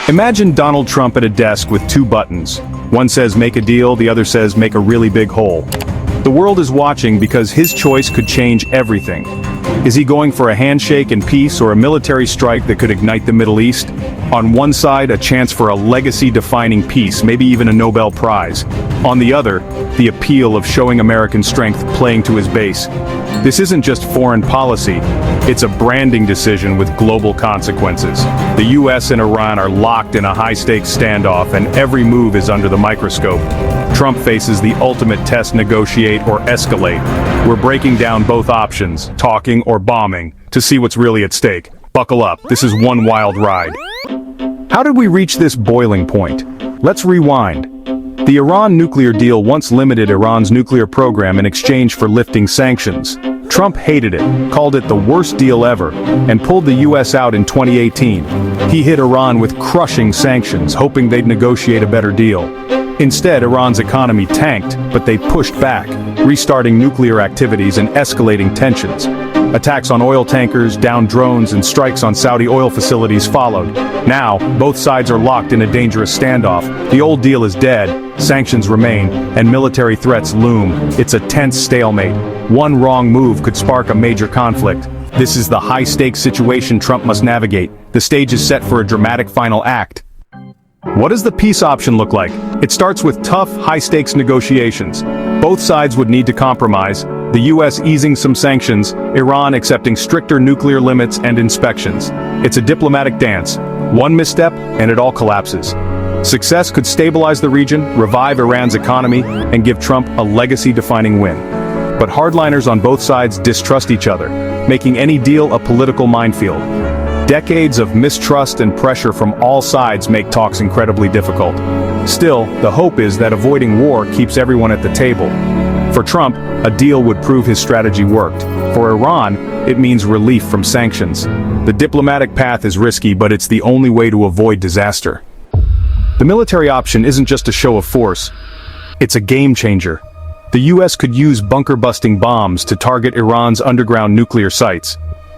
Imagine Donald Trump at a desk with two buttons. One says make a deal, the other says make a really big hole. The world is watching because his choice could change everything. Is he going for a handshake and peace or a military strike that could ignite the Middle East? On one side, a chance for a legacy-defining peace, maybe even a Nobel Prize. On the other, the appeal of showing American strength playing to his base. This isn't just foreign policy, it's a branding decision with global consequences. The US and Iran are locked in a high-stakes standoff and every move is under the microscope. Trump faces the ultimate test: negotiate or escalate. We're breaking down both options, talking or bombing, to see what's really at stake. Buckle up, this is one wild ride. How did we reach this boiling point? Let's rewind. The Iran nuclear deal once limited Iran's nuclear program in exchange for lifting sanctions. Trump hated it, called it the worst deal ever, and pulled the US out in 2018. He hit Iran with crushing sanctions, hoping they'd negotiate a better deal. Instead, Iran's economy tanked, but they pushed back, restarting nuclear activities and escalating tensions. Attacks on oil tankers, downed drones, and strikes on Saudi oil facilities followed. Now, both sides are locked in a dangerous standoff. The old deal is dead, sanctions remain, and military threats loom. It's a tense stalemate. One wrong move could spark a major conflict. This is the high-stakes situation Trump must navigate. The stage is set for a dramatic final act. What does the peace option look like? It starts with tough, high-stakes negotiations. Both sides would need to compromise, the US easing some sanctions, Iran accepting stricter nuclear limits and inspections. It's a diplomatic dance. One misstep, and it all collapses. Success could stabilize the region, revive Iran's economy, and give Trump a legacy-defining win. But hardliners on both sides distrust each other, making any deal a political minefield. Decades of mistrust and pressure from all sides make talks incredibly difficult. Still, the hope is that avoiding war keeps everyone at the table. For Trump, a deal would prove his strategy worked. For Iran, it means relief from sanctions. The diplomatic path is risky, but it's the only way to avoid disaster. The military option isn't just a show of force. It's a game changer. The US could use bunker-busting bombs to target Iran's underground nuclear sites.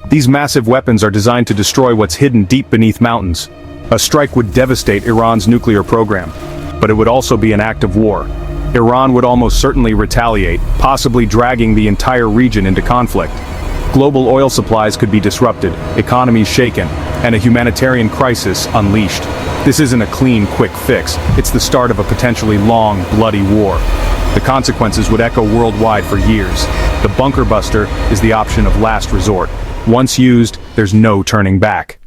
These massive weapons are designed to destroy what's hidden deep beneath mountains. A strike would devastate Iran's nuclear program, but it would also be an act of war. Iran would almost certainly retaliate, possibly dragging the entire region into conflict. Global oil supplies could be disrupted, economies shaken, and a humanitarian crisis unleashed. This isn't a clean, quick fix. It's the start of a potentially long, bloody war. The consequences would echo worldwide for years. The bunker buster is the option of last resort. Once used, there's no turning back.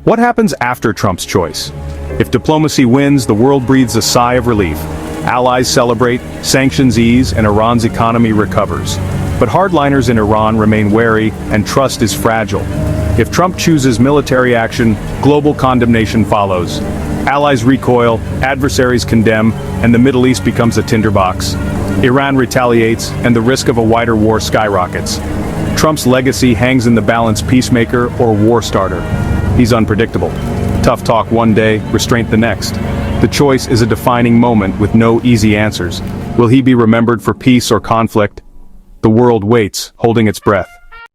What happens after Trump's choice? If diplomacy wins, the world breathes a sigh of relief. Allies celebrate, sanctions ease, and Iran's economy recovers. But hardliners in Iran remain wary, and trust is fragile. If Trump chooses military action, global condemnation follows. Allies recoil, adversaries condemn, and the Middle East becomes a tinderbox. Iran retaliates, and the risk of a wider war skyrockets. Trump's legacy hangs in the balance: peacemaker or war starter. He's unpredictable. Tough talk one day, restraint the next. The choice is a defining moment with no easy answers. Will he be remembered for peace or conflict? The world waits, holding its breath.